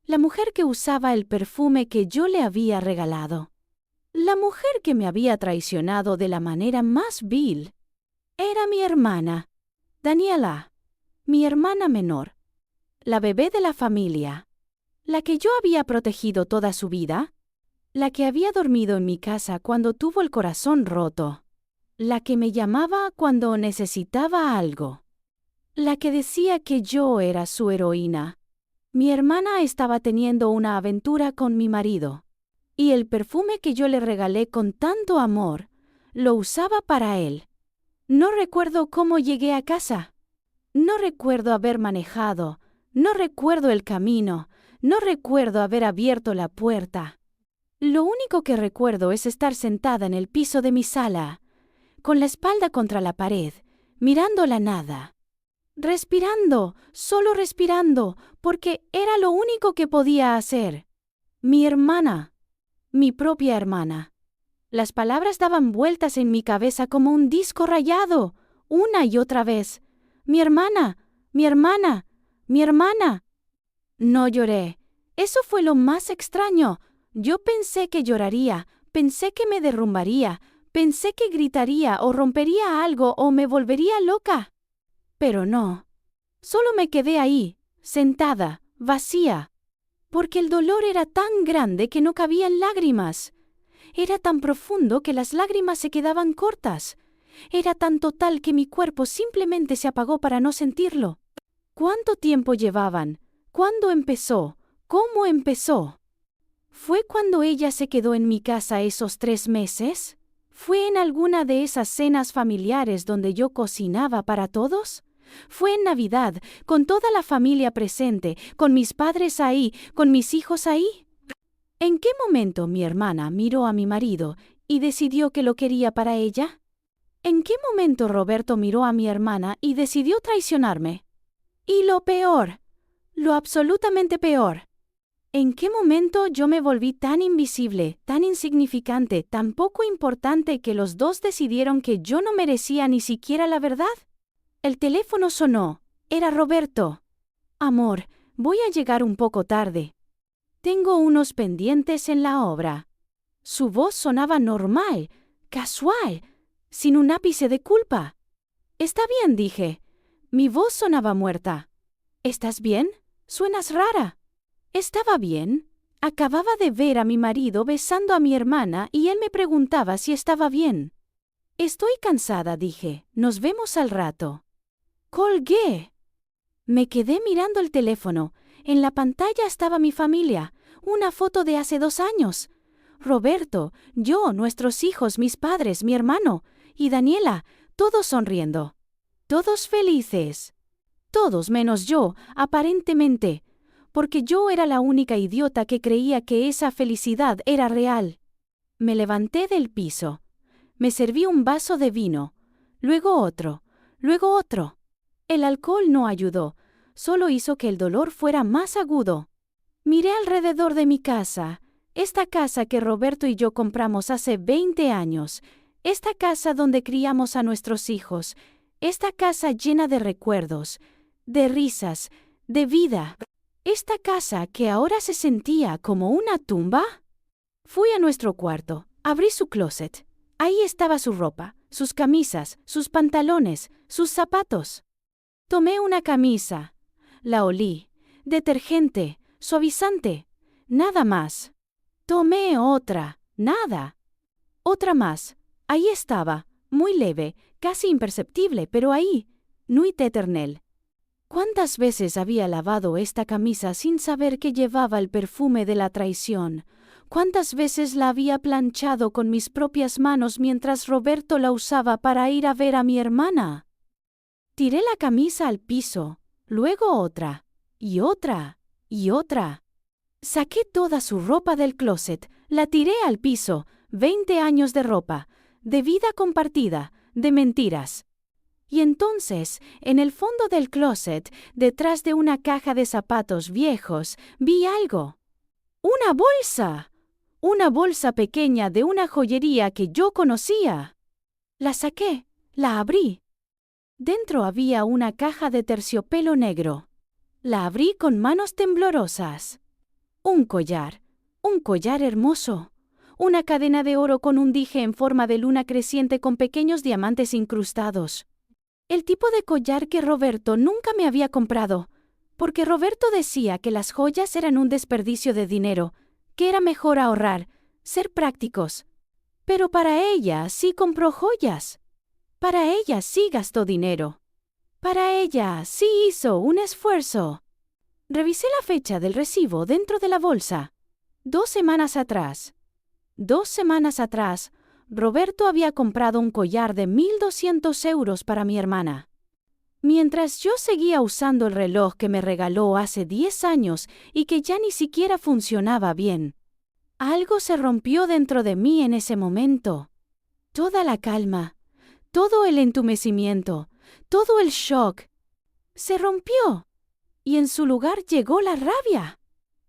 la mujer que usaba el perfume que yo le había regalado, la mujer que me había traicionado de la manera más vil, era mi hermana, Daniela, mi hermana menor, la bebé de la familia, la que yo había protegido toda su vida, la que había dormido en mi casa cuando tuvo el corazón roto, la que me llamaba cuando necesitaba algo, la que decía que yo era su heroína. Mi hermana estaba teniendo una aventura con mi marido, y el perfume que yo le regalé con tanto amor, lo usaba para él. No recuerdo cómo llegué a casa. No recuerdo haber manejado, no recuerdo el camino, no recuerdo haber abierto la puerta. Lo único que recuerdo es estar sentada en el piso de mi sala, con la espalda contra la pared, mirando la nada. Respirando, solo respirando, porque era lo único que podía hacer. Mi hermana, mi propia hermana. Las palabras daban vueltas en mi cabeza como un disco rayado, una y otra vez. Mi hermana, mi hermana, mi hermana. No lloré. Eso fue lo más extraño. Yo pensé que lloraría, pensé que me derrumbaría, pensé que gritaría o rompería algo o me volvería loca. Pero no. Solo me quedé ahí, sentada, vacía. Porque el dolor era tan grande que no cabían lágrimas. Era tan profundo que las lágrimas se quedaban cortas. Era tan total que mi cuerpo simplemente se apagó para no sentirlo. ¿Cuánto tiempo llevaban? ¿Cuándo empezó? ¿Cómo empezó? ¿Fue cuando ella se quedó en mi casa esos 3 meses? ¿Fue en alguna de esas cenas familiares donde yo cocinaba para todos? ¿Fue en Navidad, con toda la familia presente, con mis padres ahí, con mis hijos ahí? ¿En qué momento mi hermana miró a mi marido y decidió que lo quería para ella? ¿En qué momento Roberto miró a mi hermana y decidió traicionarme? Y lo peor, lo absolutamente peor, ¿en qué momento yo me volví tan invisible, tan insignificante, tan poco importante que los dos decidieron que yo no merecía ni siquiera la verdad? El teléfono sonó. Era Roberto. Amor, voy a llegar un poco tarde. Tengo unos pendientes en la obra. Su voz sonaba normal, casual, sin un ápice de culpa. Está bien, dije. Mi voz sonaba muerta. ¿Estás bien? Suenas rara. Estaba bien. Acababa de ver a mi marido besando a mi hermana y él me preguntaba si estaba bien. Estoy cansada, dije. Nos vemos al rato. Colgué. Me quedé mirando el teléfono. En la pantalla estaba mi familia, una foto de hace 2 años. Roberto, yo, nuestros hijos, mis padres, mi hermano y Daniela, todos sonriendo. Todos felices. Todos menos yo, aparentemente, porque yo era la única idiota que creía que esa felicidad era real. Me levanté del piso. Me serví un vaso de vino, luego otro, luego otro. El alcohol no ayudó, solo hizo que el dolor fuera más agudo. Miré alrededor de mi casa, esta casa que Roberto y yo compramos hace 20 años, esta casa donde criamos a nuestros hijos, esta casa llena de recuerdos, de risas, de vida, esta casa que ahora se sentía como una tumba. Fui a nuestro cuarto, abrí su closet. Ahí estaba su ropa, sus camisas, sus pantalones, sus zapatos. Tomé una camisa. La olí. Detergente, suavizante. Nada más. Tomé otra. Nada. Otra más. Ahí estaba, muy leve, casi imperceptible, pero ahí. Nuit éternelle. ¿Cuántas veces había lavado esta camisa sin saber que llevaba el perfume de la traición? ¿Cuántas veces la había planchado con mis propias manos mientras Roberto la usaba para ir a ver a mi hermana? Tiré la camisa al piso, luego otra, y otra, y otra. Saqué toda su ropa del closet, la tiré al piso, 20 años de ropa, de vida compartida, de mentiras. Y entonces, en el fondo del closet, detrás de una caja de zapatos viejos, vi algo. ¡Una bolsa! Una bolsa pequeña de una joyería que yo conocía. La saqué, la abrí. Dentro había una caja de terciopelo negro. La abrí con manos temblorosas. Un collar hermoso. Una cadena de oro con un dije en forma de luna creciente con pequeños diamantes incrustados. El tipo de collar que Roberto nunca me había comprado, porque Roberto decía que las joyas eran un desperdicio de dinero, que era mejor ahorrar, ser prácticos. Pero para ella sí compró joyas. Para ella sí gastó dinero. Para ella sí hizo un esfuerzo. Revisé la fecha del recibo dentro de la bolsa. 2 semanas atrás. 2 semanas atrás, Roberto había comprado un collar de 1.200 euros para mi hermana. Mientras yo seguía usando el reloj que me regaló hace 10 años y que ya ni siquiera funcionaba bien. Algo se rompió dentro de mí en ese momento. Toda la calma, todo el entumecimiento, todo el shock. Se rompió. Y en su lugar llegó la rabia.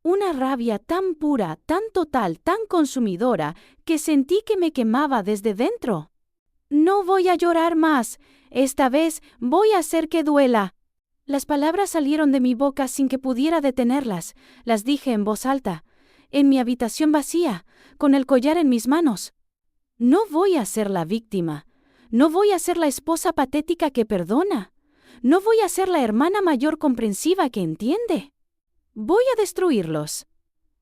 Una rabia tan pura, tan total, tan consumidora, que sentí que me quemaba desde dentro. No voy a llorar más. Esta vez voy a hacer que duela. Las palabras salieron de mi boca sin que pudiera detenerlas. Las dije en voz alta, en mi habitación vacía, con el collar en mis manos. No voy a ser la víctima. No voy a ser la esposa patética que perdona. No voy a ser la hermana mayor comprensiva que entiende. Voy a destruirlos.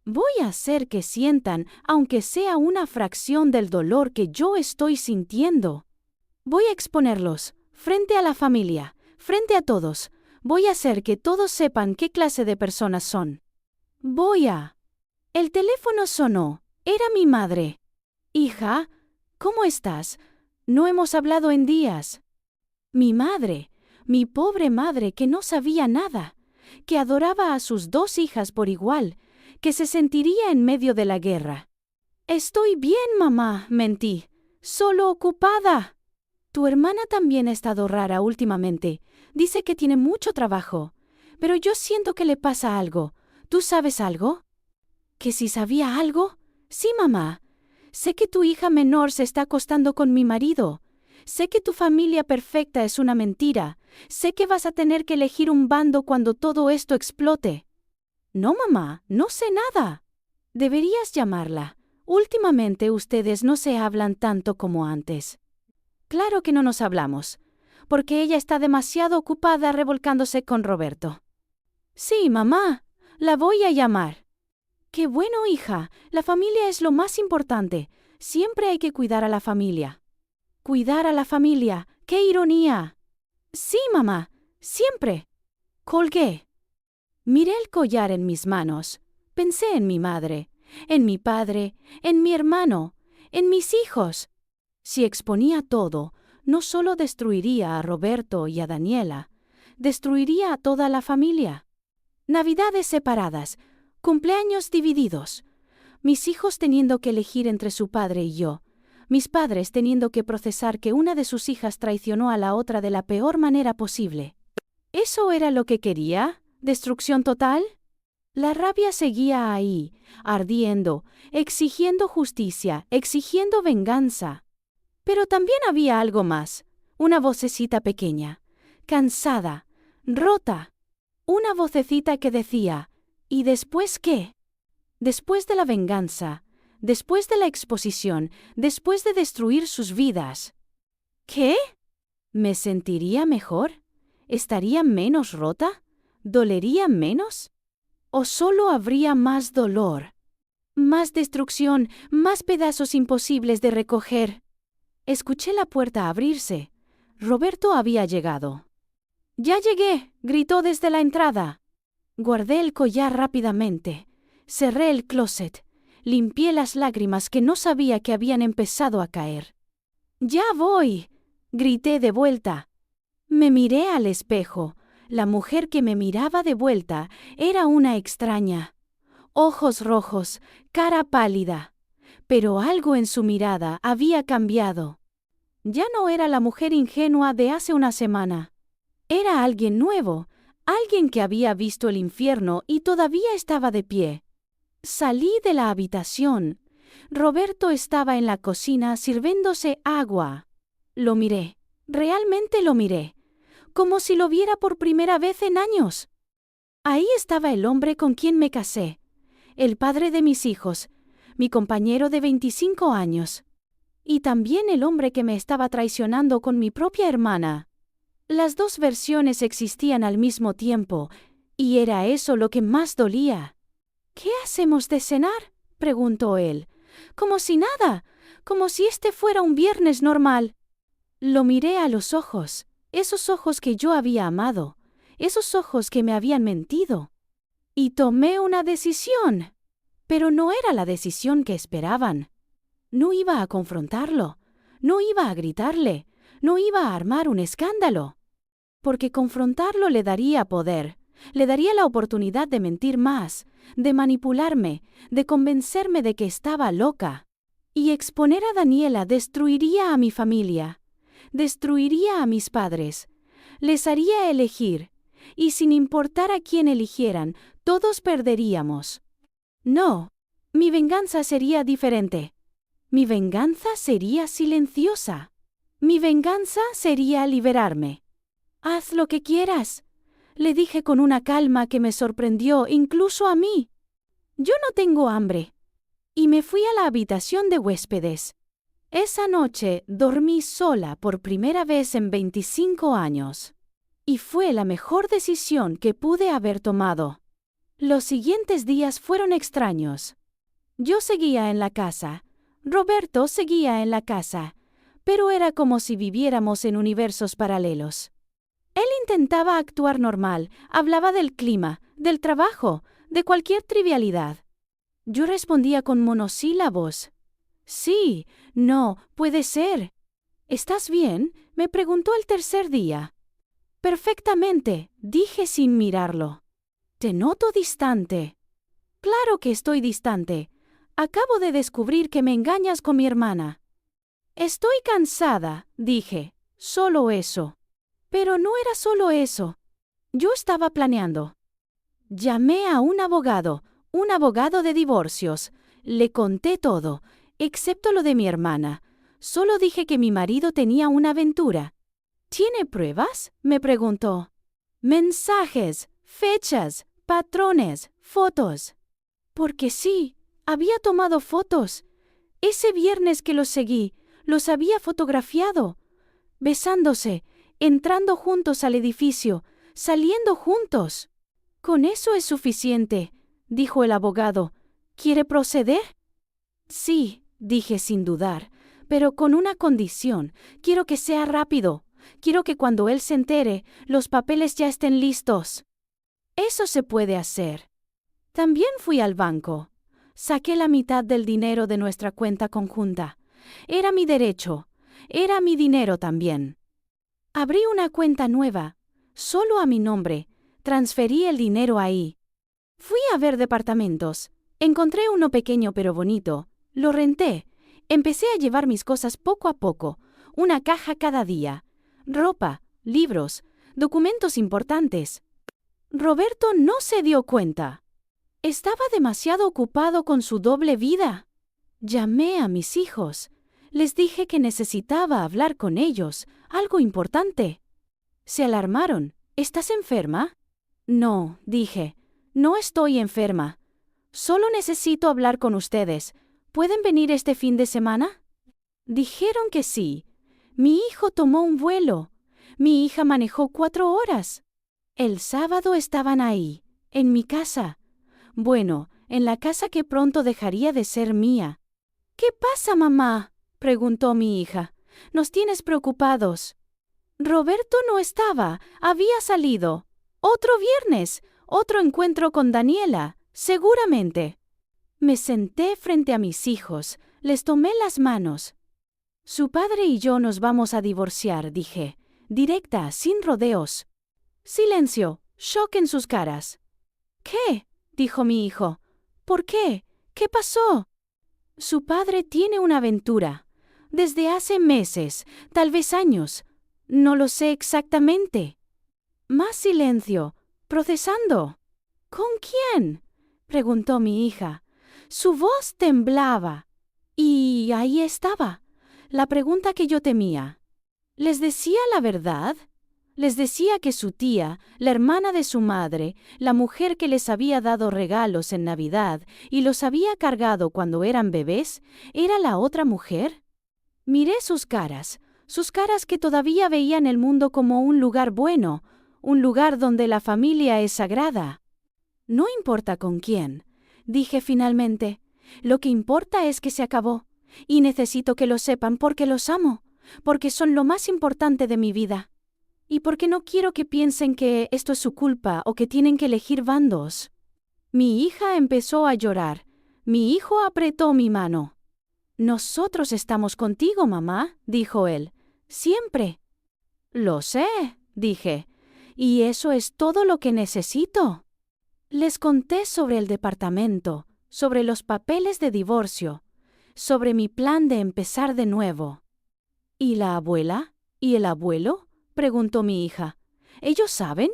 Voy a hacer que sientan, aunque sea una fracción del dolor que yo estoy sintiendo. Voy a exponerlos, frente a la familia, frente a todos. Voy a hacer que todos sepan qué clase de personas son. El teléfono sonó. Era mi madre. Hija, ¿cómo estás? No hemos hablado en días. Mi madre, mi pobre madre que no sabía nada, que adoraba a sus 2 hijas por igual, que se sentiría en medio de la guerra. Estoy bien, mamá, mentí. Solo ocupada. Tu hermana también ha estado rara últimamente. Dice que tiene mucho trabajo. Pero yo siento que le pasa algo. ¿Tú sabes algo? ¿Que si sabía algo? Sí, mamá. Sé que tu hija menor se está acostando con mi marido. Sé que tu familia perfecta es una mentira. Sé que vas a tener que elegir un bando cuando todo esto explote. No, mamá, no sé nada. Deberías llamarla. Últimamente ustedes no se hablan tanto como antes. Claro que no nos hablamos, porque ella está demasiado ocupada revolcándose con Roberto. Sí, mamá, la voy a llamar. Qué bueno, hija, la familia es lo más importante. Siempre hay que cuidar a la familia. Cuidar a la familia, qué ironía. Sí, mamá, siempre. Colgué. Miré el collar en mis manos. Pensé en mi madre, en mi padre, en mi hermano, en mis hijos. Si exponía todo, no solo destruiría a Roberto y a Daniela, destruiría a toda la familia. Navidades separadas, cumpleaños divididos, mis hijos teniendo que elegir entre su padre y yo, mis padres teniendo que procesar que una de sus hijas traicionó a la otra de la peor manera posible. ¿Eso era lo que quería? ¿Destrucción total? La rabia seguía ahí, ardiendo, exigiendo justicia, exigiendo venganza. Pero también había algo más, una vocecita pequeña, cansada, rota. Una vocecita que decía, ¿y después qué? Después de la venganza, después de la exposición, después de destruir sus vidas. ¿Qué? ¿Me sentiría mejor? ¿Estaría menos rota? ¿Dolería menos? ¿O solo habría más dolor? Más destrucción, más pedazos imposibles de recoger. Escuché la puerta abrirse. Roberto había llegado. ¡Ya llegué!, gritó desde la entrada. Guardé el collar rápidamente. Cerré el closet. Limpié las lágrimas que no sabía que habían empezado a caer. ¡Ya voy!, grité de vuelta. Me miré al espejo. La mujer que me miraba de vuelta era una extraña. Ojos rojos, cara pálida. Pero algo en su mirada había cambiado. Ya no era la mujer ingenua de hace una semana. Era alguien nuevo, alguien que había visto el infierno y todavía estaba de pie. Salí de la habitación. Roberto estaba en la cocina sirviéndose agua. Lo miré, realmente lo miré, como si lo viera por primera vez en años. Ahí estaba el hombre con quien me casé, el padre de mis hijos, mi compañero de 25 años. Y también el hombre que me estaba traicionando con mi propia hermana. Las dos versiones existían al mismo tiempo, y era eso lo que más dolía. ¿Qué hacemos de cenar?, preguntó él. Como si nada, como si este fuera un viernes normal. Lo miré a los ojos, esos ojos que yo había amado, esos ojos que me habían mentido. Y tomé una decisión. Pero no era la decisión que esperaban. No iba a confrontarlo, no iba a gritarle, no iba a armar un escándalo. Porque confrontarlo le daría poder, le daría la oportunidad de mentir más, de manipularme, de convencerme de que estaba loca. Y exponer a Daniela destruiría a mi familia, destruiría a mis padres, les haría elegir, y sin importar a quién eligieran, todos perderíamos. No, mi venganza sería diferente. Mi venganza sería silenciosa. Mi venganza sería liberarme. Haz lo que quieras, le dije con una calma que me sorprendió incluso a mí. Yo no tengo hambre. Y me fui a la habitación de huéspedes. Esa noche dormí sola por primera vez en 25 años. Y fue la mejor decisión que pude haber tomado. Los siguientes días fueron extraños. Yo seguía en la casa. Roberto seguía en la casa. Pero era como si viviéramos en universos paralelos. Él intentaba actuar normal, hablaba del clima, del trabajo, de cualquier trivialidad. Yo respondía con monosílabos. Sí, no, puede ser. ¿Estás bien?, me preguntó el tercer día. Perfectamente, dije sin mirarlo. Te noto distante. Claro que estoy distante. Acabo de descubrir que me engañas con mi hermana. Estoy cansada, dije, solo eso. Pero no era solo eso. Yo estaba planeando. Llamé a un abogado de divorcios. Le conté todo, excepto lo de mi hermana. Solo dije que mi marido tenía una aventura. ¿Tiene pruebas?, me preguntó. Mensajes, fechas, patrones, fotos. Porque sí, había tomado fotos. Ese viernes que los seguí, los había fotografiado. Besándose, entrando juntos al edificio, saliendo juntos. Con eso es suficiente, dijo el abogado. ¿Quiere proceder? Sí, dije sin dudar, pero con una condición. Quiero que sea rápido. Quiero que cuando él se entere, los papeles ya estén listos. Eso se puede hacer. También fui al banco. Saqué la mitad del dinero de nuestra cuenta conjunta. Era mi derecho. Era mi dinero también. Abrí una cuenta nueva, solo a mi nombre. Transferí el dinero ahí. Fui a ver departamentos. Encontré uno pequeño pero bonito. Lo renté. Empecé a llevar mis cosas poco a poco, una caja cada día. Ropa, libros, documentos importantes. Roberto no se dio cuenta. Estaba demasiado ocupado con su doble vida. Llamé a mis hijos. Les dije que necesitaba hablar con ellos, algo importante. Se alarmaron. ¿Estás enferma? No, dije. No estoy enferma. Solo necesito hablar con ustedes. ¿Pueden venir este fin de semana? Dijeron que sí. Mi hijo tomó un vuelo. Mi hija manejó 4 horas. El sábado estaban ahí, en mi casa. Bueno, en la casa que pronto dejaría de ser mía. ¿Qué pasa, mamá?, preguntó mi hija. Nos tienes preocupados. Roberto no estaba, había salido. Otro viernes, otro encuentro con Daniela, seguramente. Me senté frente a mis hijos, les tomé las manos. Su padre y yo nos vamos a divorciar, dije, directa, sin rodeos. Silencio, shock en sus caras. ¿Qué?, dijo mi hijo. ¿Por qué? ¿Qué pasó? Su padre tiene una aventura. Desde hace meses, tal vez años. No lo sé exactamente. Más silencio, procesando. ¿Con quién?, preguntó mi hija. Su voz temblaba. Y ahí estaba, la pregunta que yo temía. ¿Les decía la verdad? Les decía que su tía, la hermana de su madre, la mujer que les había dado regalos en Navidad y los había cargado cuando eran bebés, ¿era la otra mujer? Miré sus caras que todavía veían el mundo como un lugar bueno, un lugar donde la familia es sagrada. No importa con quién, dije finalmente. Lo que importa es que se acabó, y necesito que lo sepan porque los amo, porque son lo más importante de mi vida. Y porque no quiero que piensen que esto es su culpa o que tienen que elegir bandos. Mi hija empezó a llorar. Mi hijo apretó mi mano. Nosotros estamos contigo, mamá, dijo él. Siempre. Lo sé, dije. Y eso es todo lo que necesito. Les conté sobre el departamento, sobre los papeles de divorcio, sobre mi plan de empezar de nuevo. ¿Y la abuela? ¿Y el abuelo?, preguntó mi hija. ¿Ellos saben?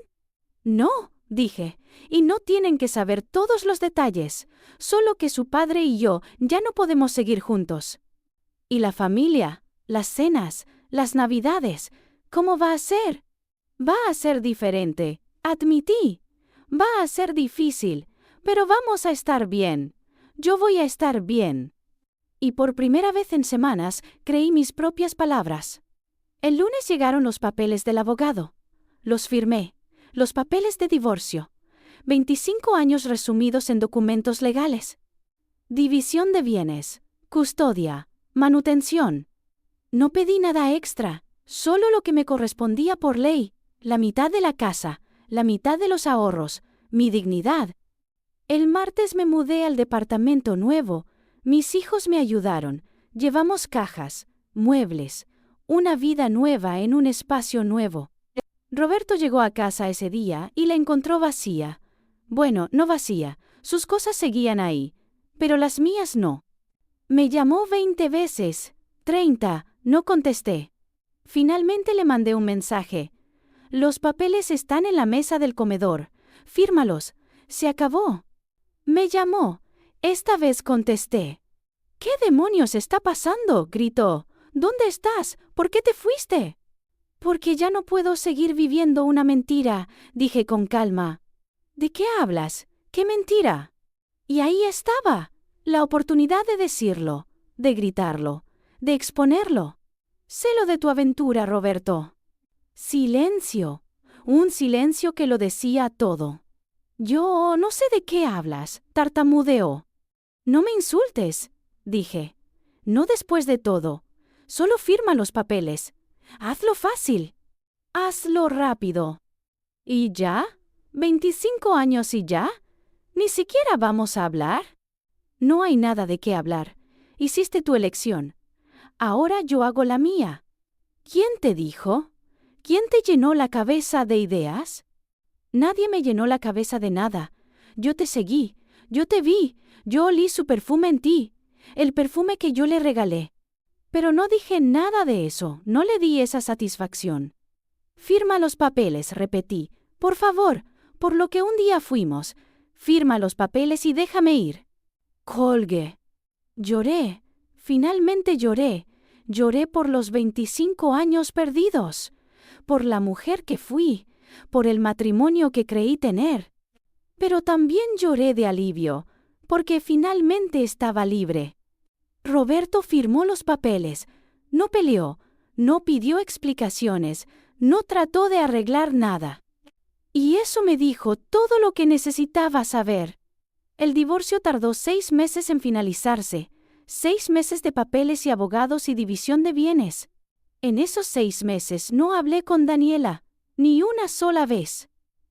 No, dije, y no tienen que saber todos los detalles, solo que su padre y yo ya no podemos seguir juntos. ¿Y la familia? ¿Las cenas? ¿Las navidades? ¿Cómo va a ser? Va a ser diferente, admití. Va a ser difícil, pero vamos a estar bien. Yo voy a estar bien. Y por primera vez en semanas creí mis propias palabras. El lunes llegaron los papeles del abogado. Los firmé. Los papeles de divorcio. 25 años resumidos en documentos legales. División de bienes, custodia, manutención. No pedí nada extra, solo lo que me correspondía por ley, la mitad de la casa, la mitad de los ahorros, mi dignidad. El martes me mudé al departamento nuevo. Mis hijos me ayudaron. Llevamos cajas, muebles, una vida nueva en un espacio nuevo. Roberto llegó a casa ese día y la encontró vacía. Bueno, no vacía, sus cosas seguían ahí, pero las mías no. Me llamó 20 veces, 30, no contesté. Finalmente le mandé un mensaje. Los papeles están en la mesa del comedor. Fírmalos. Se acabó. Me llamó. Esta vez contesté. ¿Qué demonios está pasando?, gritó. ¿Dónde estás? ¿Por qué te fuiste? Porque ya no puedo seguir viviendo una mentira, dije con calma. ¿De qué hablas? ¿Qué mentira? Y ahí estaba, la oportunidad de decirlo, de gritarlo, de exponerlo. Sé lo de tu aventura, Roberto. Silencio. Un silencio que lo decía todo. Yo no sé de qué hablas, tartamudeó. No me insultes, dije. No después de todo. Solo firma los papeles. Hazlo fácil. Hazlo rápido. ¿Y ya? ¿25 años y ya? ¿Ni siquiera vamos a hablar? No hay nada de qué hablar. Hiciste tu elección. Ahora yo hago la mía. ¿Quién te dijo? ¿Quién te llenó la cabeza de ideas? Nadie me llenó la cabeza de nada. Yo te seguí, yo te vi, yo olí su perfume en ti, el perfume que yo le regalé. Pero no dije nada de eso, no le di esa satisfacción. Firma los papeles, repetí. Por favor, por lo que un día fuimos. Firma los papeles y déjame ir. Colgué. Lloré. Finalmente lloré. Lloré por los 25 años perdidos. Por la mujer que fui. Por el matrimonio que creí tener. Pero también lloré de alivio, porque finalmente estaba libre. Roberto firmó los papeles. No peleó, no pidió explicaciones, no trató de arreglar nada. Y eso me dijo todo lo que necesitaba saber. El divorcio tardó 6 meses en finalizarse, 6 meses de papeles y abogados y división de bienes. En esos 6 meses no hablé con Daniela, ni una sola vez.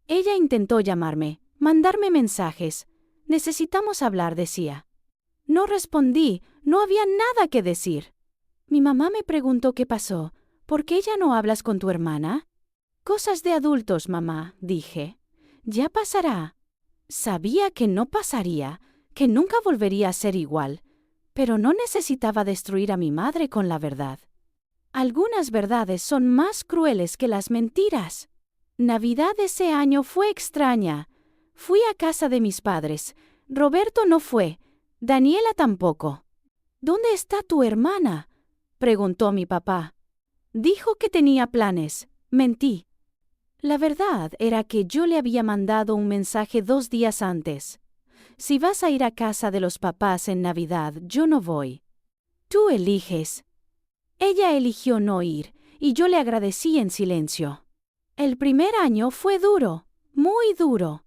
Ella intentó llamarme, mandarme mensajes. Necesitamos hablar, decía. No respondí, no había nada que decir. Mi mamá me preguntó qué pasó. ¿Por qué ya no hablas con tu hermana? Cosas de adultos, mamá, dije. Ya pasará. Sabía que no pasaría, que nunca volvería a ser igual. Pero no necesitaba destruir a mi madre con la verdad. Algunas verdades son más crueles que las mentiras. Navidad ese año fue extraña. Fui a casa de mis padres. Roberto no fue. Daniela tampoco. ¿Dónde está tu hermana?, preguntó mi papá. Dijo que tenía planes. Mentí. La verdad era que yo le había mandado un mensaje 2 días antes. Si vas a ir a casa de los papás en Navidad, yo no voy. Tú eliges. Ella eligió no ir, y yo le agradecí en silencio. El primer año fue duro, muy duro.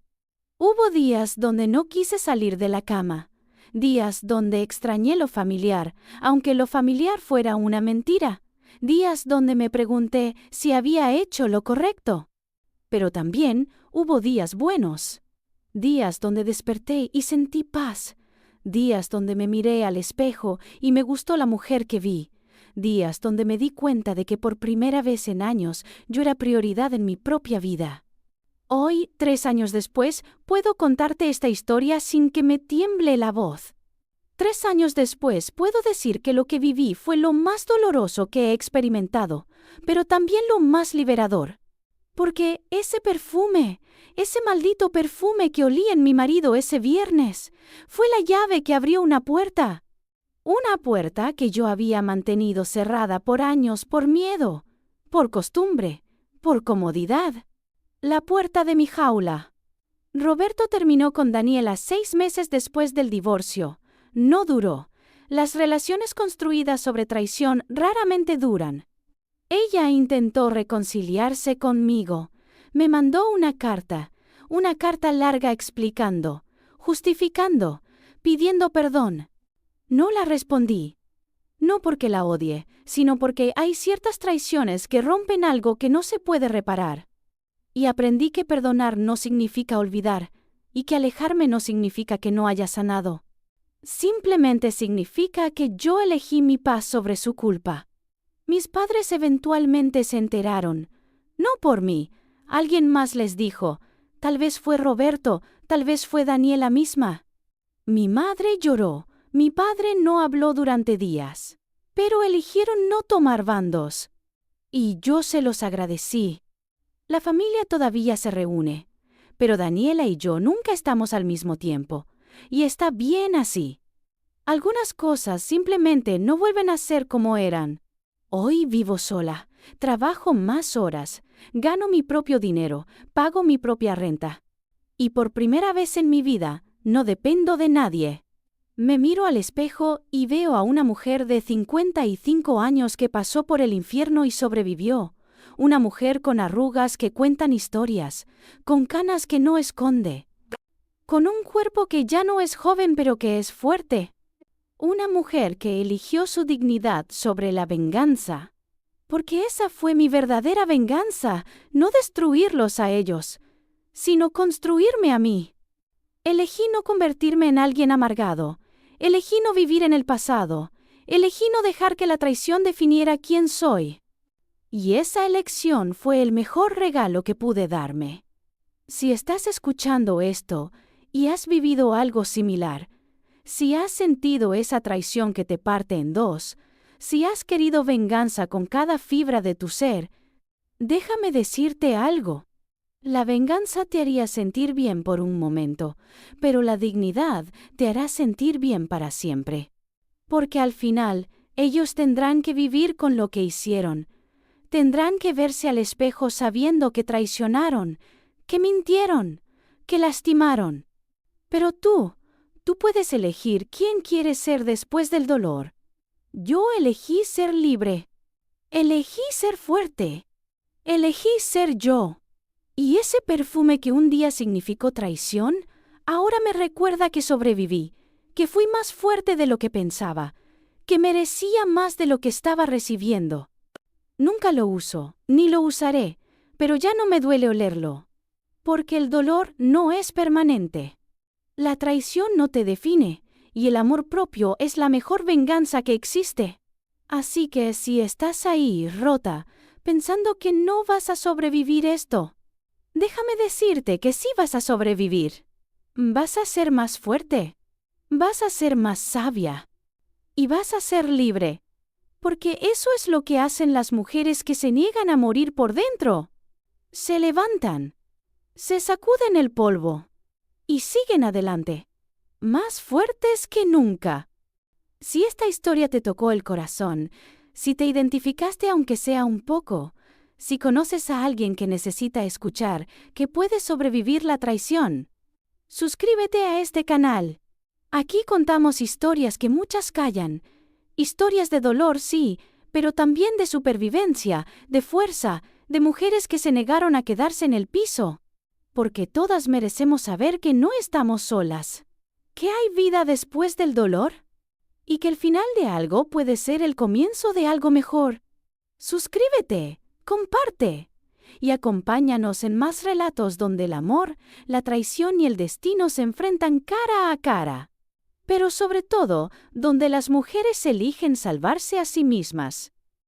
Hubo días donde no quise salir de la cama, días donde extrañé lo familiar, aunque lo familiar fuera una mentira, días donde me pregunté si había hecho lo correcto. Pero también hubo días buenos, días donde desperté y sentí paz, días donde me miré al espejo y me gustó la mujer que vi, días donde me di cuenta de que por primera vez en años yo era prioridad en mi propia vida. Hoy, 3 años después, puedo contarte esta historia sin que me tiemble la voz. 3 años después, puedo decir que lo que viví fue lo más doloroso que he experimentado, pero también lo más liberador. Porque ese perfume, ese maldito perfume que olí en mi marido ese viernes, fue la llave que abrió una puerta. Una puerta que yo había mantenido cerrada por años por miedo, por costumbre, por comodidad. La puerta de mi jaula. Roberto terminó con Daniela 6 meses después del divorcio. No duró. Las relaciones construidas sobre traición raramente duran. Ella intentó reconciliarse conmigo. Me mandó una carta larga explicando, justificando, pidiendo perdón. No la respondí. No porque la odie, sino porque hay ciertas traiciones que rompen algo que no se puede reparar. Y aprendí que perdonar no significa olvidar, y que alejarme no significa que no haya sanado. Simplemente significa que yo elegí mi paz sobre su culpa. Mis padres eventualmente se enteraron. No por mí. Alguien más les dijo. Tal vez fue Roberto, tal vez fue Daniela misma. Mi madre lloró. Mi padre no habló durante días. Pero eligieron no tomar bandos. Y yo se los agradecí. La familia todavía se reúne. Pero Daniela y yo nunca estamos al mismo tiempo. Y está bien así. Algunas cosas simplemente no vuelven a ser como eran. Hoy vivo sola, trabajo más horas, gano mi propio dinero, pago mi propia renta. Y por primera vez en mi vida, no dependo de nadie. Me miro al espejo y veo a una mujer de 55 años que pasó por el infierno y sobrevivió. Una mujer con arrugas que cuentan historias, con canas que no esconde, con un cuerpo que ya no es joven pero que es fuerte. Una mujer que eligió su dignidad sobre la venganza. Porque esa fue mi verdadera venganza, no destruirlos a ellos, sino construirme a mí. Elegí no convertirme en alguien amargado, elegí no vivir en el pasado, elegí no dejar que la traición definiera quién soy. Y esa elección fue el mejor regalo que pude darme. Si estás escuchando esto y has vivido algo similar, si has sentido esa traición que te parte en dos, si has querido venganza con cada fibra de tu ser, déjame decirte algo. La venganza te haría sentir bien por un momento, pero la dignidad te hará sentir bien para siempre. Porque al final, ellos tendrán que vivir con lo que hicieron. Tendrán que verse al espejo sabiendo que traicionaron, que mintieron, que lastimaron. Pero tú puedes elegir quién quieres ser después del dolor. Yo elegí ser libre. Elegí ser fuerte. Elegí ser yo. Y ese perfume que un día significó traición, ahora me recuerda que sobreviví, que fui más fuerte de lo que pensaba, que merecía más de lo que estaba recibiendo. Nunca lo uso, ni lo usaré, pero ya no me duele olerlo. Porque el dolor no es permanente. La traición no te define, y el amor propio es la mejor venganza que existe. Así que si estás ahí, rota, pensando que no vas a sobrevivir esto, déjame decirte que sí vas a sobrevivir. Vas a ser más fuerte. Vas a ser más sabia. y vas a ser libre. Porque eso es lo que hacen las mujeres que se niegan a morir por dentro. Se levantan, se sacuden el polvo y siguen adelante, más fuertes que nunca. Si esta historia te tocó el corazón, si te identificaste aunque sea un poco, si conoces a alguien que necesita escuchar que puede sobrevivir la traición, suscríbete a este canal. Aquí contamos historias que muchas callan. Historias de dolor, sí, pero también de supervivencia, de fuerza, de mujeres que se negaron a quedarse en el piso. Porque todas merecemos saber que no estamos solas. ¿Que hay vida después del dolor? Y que el final de algo puede ser el comienzo de algo mejor. Suscríbete, comparte y acompáñanos en más relatos donde el amor, la traición y el destino se enfrentan cara a cara. Pero sobre todo, donde las mujeres eligen salvarse a sí mismas.